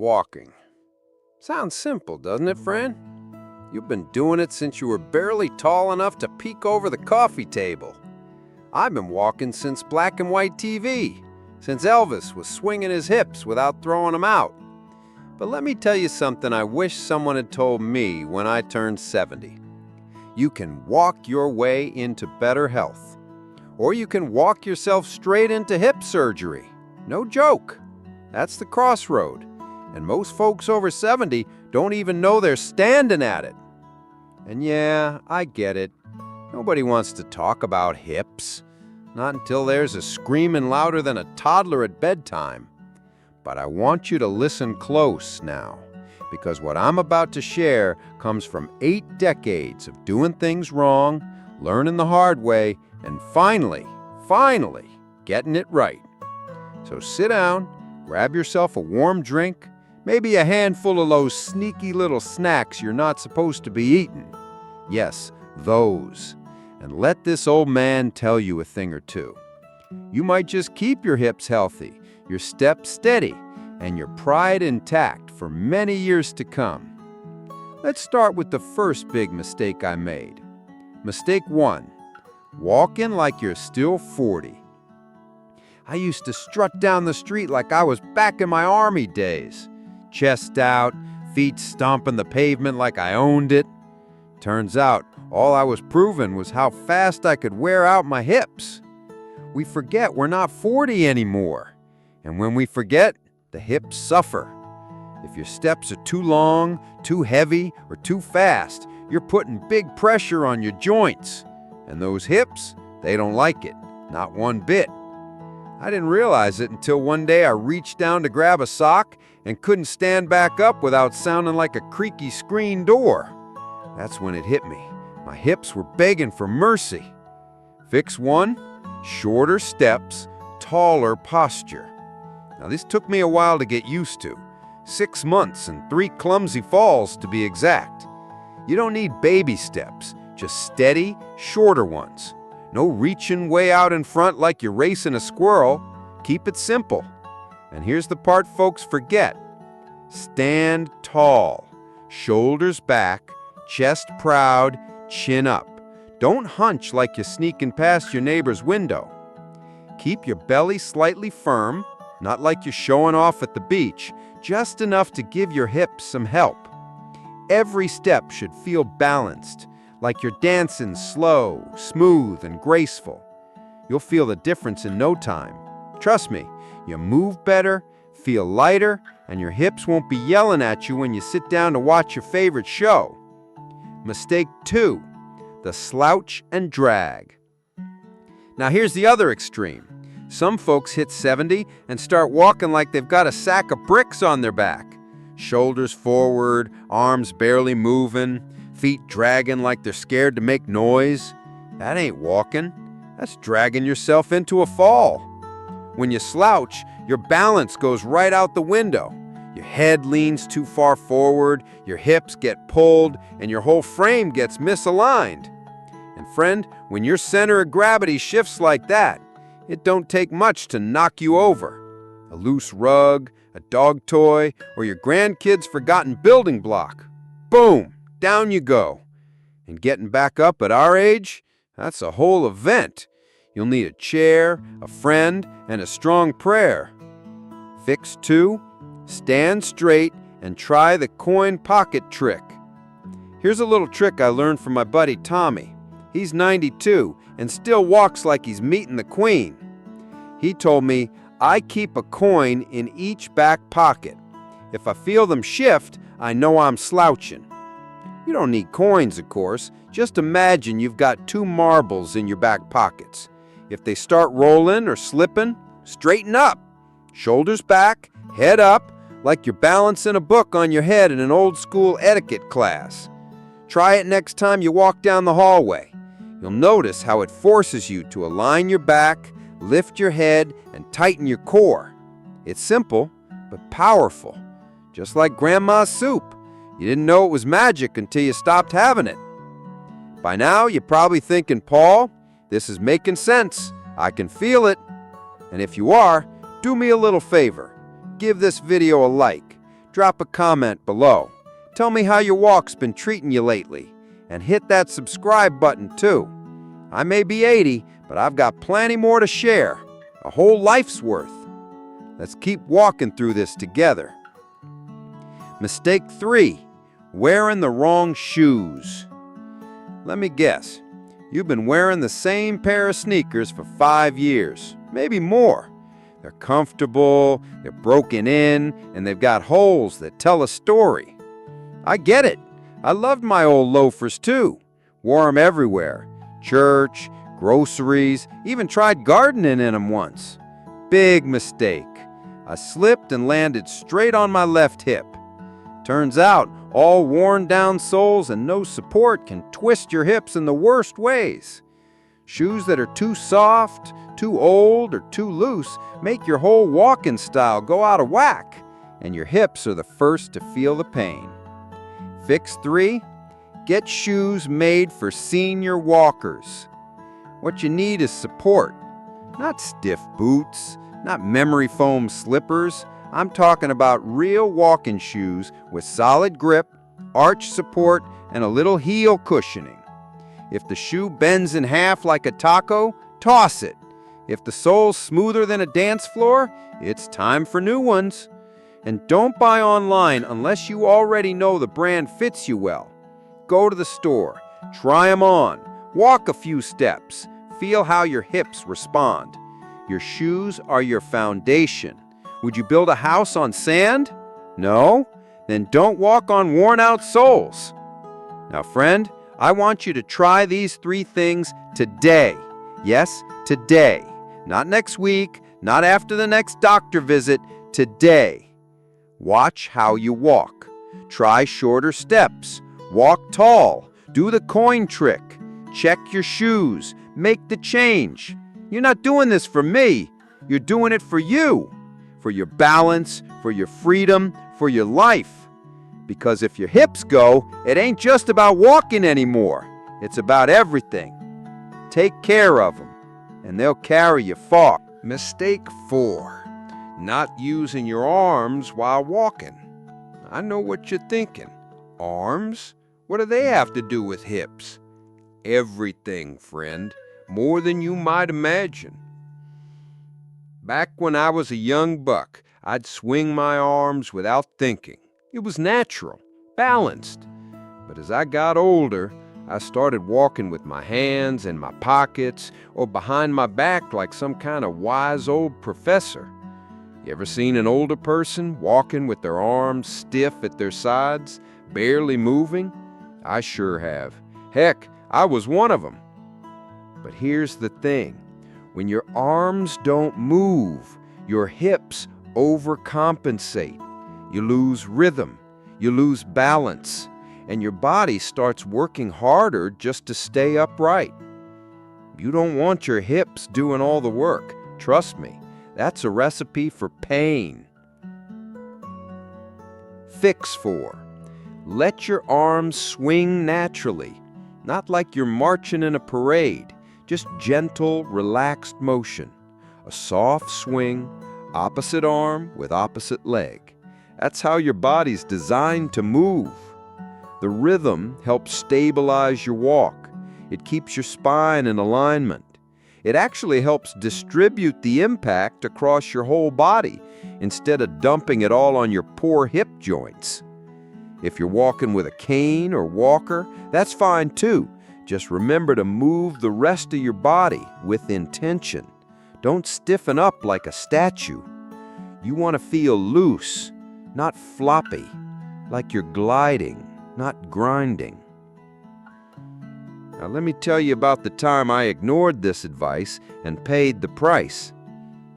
Walking. Sounds simple, doesn't it, friend? You've been doing it since you were barely tall enough to peek over the coffee table. I've been walking since black and white TV, since Elvis was swinging his hips without throwing them out. But let me tell you something I wish someone had told me when I turned 70. You can walk your way into better health. Or you can walk yourself straight into hip surgery. No joke. That's the crossroad. And most folks over 70 don't even know they're standing at it. And yeah, I get it. Nobody wants to talk about hips. Not until there's a screaming louder than a toddler at bedtime. But I want you to listen close now, because what I'm about to share comes from 8 decades of doing things wrong, learning the hard way, and finally, getting it right. So sit down, grab yourself a warm drink, maybe a handful of those sneaky little snacks you're not supposed to be eating. Yes, those. And let this old man tell you a thing or two. You might just keep your hips healthy, your steps steady, and your pride intact for many years to come. Let's start with the first big mistake I made. Mistake 1. Walking like you're still 40. I used to strut down the street like I was back in my army days. Chest out, feet stomping the pavement like I owned it. Turns out, all I was proving was how fast I could wear out my hips. We forget we're not 40 anymore. And when we forget, the hips suffer. If your steps are too long, too heavy, or too fast, you're putting big pressure on your joints. And those hips, they don't like it, not one bit. I didn't realize it until one day I reached down to grab a sock and couldn't stand back up without sounding like a creaky screen door. That's when it hit me. My hips were begging for mercy. Fix 1, shorter steps, taller posture. Now this took me a while to get used to. 6 months and 3 clumsy falls to be exact. You don't need baby steps, just steady, shorter ones. No reaching way out in front like you're racing a squirrel. Keep it simple. And here's the part folks forget. Stand tall, shoulders back, chest proud, chin up. Don't hunch like you're sneaking past your neighbor's window. Keep your belly slightly firm, not like you're showing off at the beach, just enough to give your hips some help. Every step should feel balanced, like you're dancing slow, smooth, and graceful. You'll feel the difference in no time. Trust me, you move better, feel lighter, and your hips won't be yelling at you when you sit down to watch your favorite show. Mistake 2, the slouch and drag. Now here's the other extreme. Some folks hit 70 and start walking like they've got a sack of bricks on their back. Shoulders forward, arms barely moving, feet dragging like they're scared to make noise. That ain't walking. That's dragging yourself into a fall. When you slouch, your balance goes right out the window. Your head leans too far forward, your hips get pulled, and your whole frame gets misaligned. And friend, when your center of gravity shifts like that, it don't take much to knock you over. A loose rug, a dog toy, or your grandkid's forgotten building block. Boom, down you go. And getting back up at our age, that's a whole event. You'll need a chair, a friend, and a strong prayer. Fix 2, stand straight and try the coin pocket trick. Here's a little trick I learned from my buddy Tommy. He's 92 and still walks like he's meeting the Queen. He told me, I keep a coin in each back pocket. If I feel them shift, I know I'm slouching. You don't need coins, of course. Just imagine you've got 2 marbles in your back pockets. If they start rolling or slipping, straighten up. Shoulders back, head up, like you're balancing a book on your head in an old school etiquette class. Try it next time you walk down the hallway. You'll notice how it forces you to align your back, lift your head, and tighten your core. It's simple, but powerful. Just like grandma's soup. You didn't know it was magic until you stopped having it. By now, you're probably thinking, Paul, this is making sense. I can feel it. And if you are, do me a little favor. Give this video a like. drop a comment below. Tell me how your walk's been treating you lately. And hit that subscribe button too. I may be 80, but I've got plenty more to share. A whole life's worth. Let's keep walking through this together. Mistake 3, wearing the wrong shoes. Let me guess, you've been wearing the same pair of sneakers for 5 years, maybe more. They're comfortable, they're broken in, and they've got holes that tell a story. I get it. I loved my old loafers too. Wore them everywhere. Church, groceries, even tried gardening in them once. Big mistake. I slipped and landed straight on my left hip. Turns out, all worn down soles and no support can twist your hips in the worst ways. Shoes that are too soft, too old, or too loose make your whole walking style go out of whack, and your hips are the first to feel the pain. Fix 3, get shoes made for senior walkers. What you need is support, not stiff boots, not memory foam slippers. I'm talking about real walking shoes with solid grip, arch support, and a little heel cushioning. If the shoe bends in half like a taco, toss it. If the sole's smoother than a dance floor, it's time for new ones. And don't buy online unless you already know the brand fits you well. Go to the store, try them on, walk a few steps, feel how your hips respond. Your shoes are your foundation. Would you build a house on sand? No? Then don't walk on worn-out soles. Now, friend, I want you to try these 3 things today. Yes, today. Not next week, not after the next doctor visit, today. Watch how you walk. Try shorter steps. Walk tall. Do the coin trick. Check your shoes. Make the change. You're not doing this for me. You're doing it for you. For your balance, for your freedom, for your life. Because if your hips go, it ain't just about walking anymore. It's about everything. Take care of them, and they'll carry you far. Mistake 4. Not using your arms while walking. I know what you're thinking. Arms? What do they have to do with hips? Everything, friend. More than you might imagine. Back when I was a young buck, I'd swing my arms without thinking. It was natural, balanced. But as I got older, I started walking with my hands in my pockets or behind my back like some kind of wise old professor. You ever seen an older person walking with their arms stiff at their sides, barely moving? I sure have. Heck, I was one of them. But here's the thing. When your arms don't move, your hips overcompensate. You lose rhythm, you lose balance, and your body starts working harder just to stay upright. You don't want your hips doing all the work. Trust me. That's a recipe for pain. Fix 4. Let your arms swing naturally, not like you're marching in a parade, just gentle, relaxed motion. A soft swing, opposite arm with opposite leg. That's how your body's designed to move. The rhythm helps stabilize your walk. It keeps your spine in alignment. It actually helps distribute the impact across your whole body instead of dumping it all on your poor hip joints. If you're walking with a cane or walker, that's fine too. Just remember to move the rest of your body with intention. Don't stiffen up like a statue. You want to feel loose, not floppy, like you're gliding, not grinding. Now let me tell you about the time I ignored this advice and paid the price.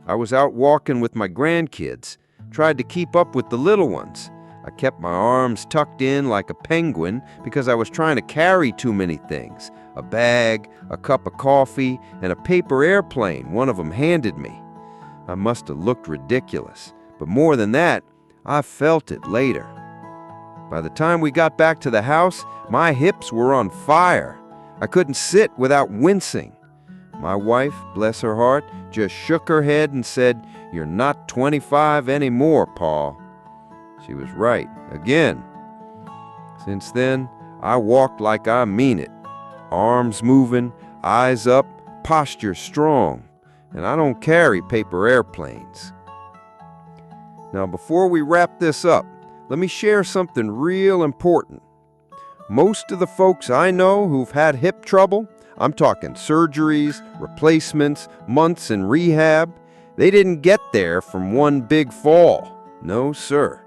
I was out walking with my grandkids, tried to keep up with the little ones. I kept my arms tucked in like a penguin because I was trying to carry too many things. A bag, a cup of coffee, and a paper airplane one of them handed me. I must have looked ridiculous, but more than that, I felt it later. By the time we got back to the house, my hips were on fire. I couldn't sit without wincing. My wife, bless her heart, just shook her head and said, "You're not 25 anymore, Paul." She was right, again. Since then, I walked like I mean it. Arms moving, eyes up, posture strong. And I don't carry paper airplanes. Now, before we wrap this up, let me share something real important. Most of the folks I know who've had hip trouble, I'm talking surgeries, replacements, months in rehab, they didn't get there from one big fall. No, sir.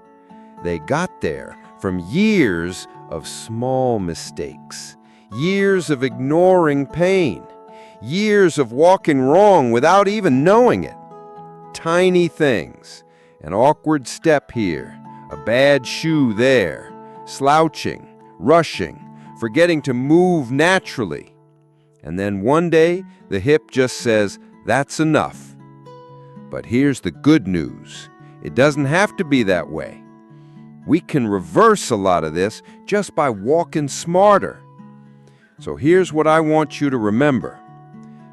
They got there from years of small mistakes, years of ignoring pain, years of walking wrong without even knowing it. Tiny things, an awkward step here, a bad shoe there, slouching, rushing, forgetting to move naturally. And then one day, the hip just says, "That's enough." But here's the good news. It doesn't have to be that way. We can reverse a lot of this just by walking smarter. So here's what I want you to remember.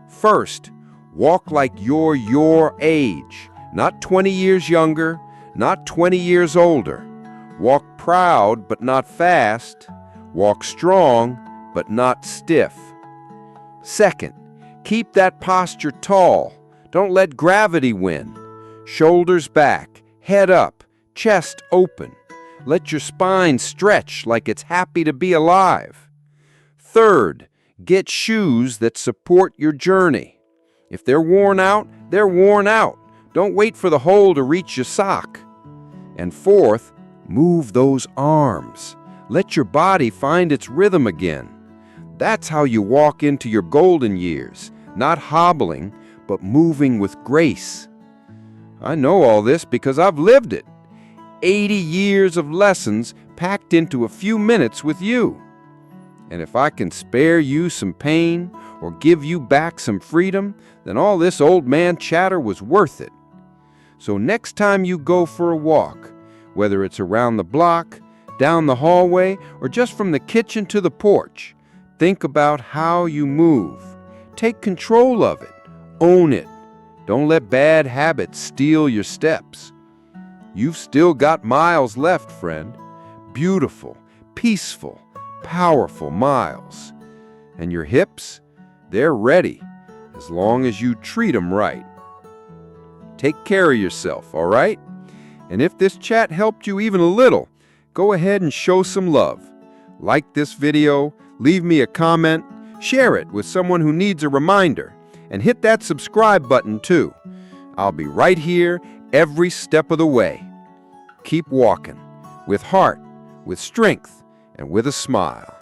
First, walk like you're your age, not 20 years younger, not 20 years older. Walk proud but not fast. Walk strong but not stiff. Second, keep that posture tall. Don't let gravity win. Shoulders back, head up, chest open. Let your spine stretch like it's happy to be alive. Third, get shoes that support your journey. If they're worn out, they're worn out. Don't wait for the hole to reach your sock. And fourth, move those arms. Let your body find its rhythm again. That's how you walk into your golden years, not hobbling, but moving with grace. I know all this because I've lived it. 80 years of lessons packed into a few minutes with you. And if I can spare you some pain or give you back some freedom, then all this old man chatter was worth it. So next time you go for a walk, whether it's around the block, down the hallway, or just from the kitchen to the porch, think about how you move. Take control of it. Own it. Don't let bad habits steal your steps. You've still got miles left, friend. Beautiful, peaceful, powerful miles. And your hips, they're ready, as long as you treat them right. Take care of yourself, all right? And if this chat helped you even a little, go ahead and show some love. Like this video, leave me a comment, share it with someone who needs a reminder, and hit that subscribe button too. I'll be right here every step of the way. Keep walking, with heart, with strength, and with a smile.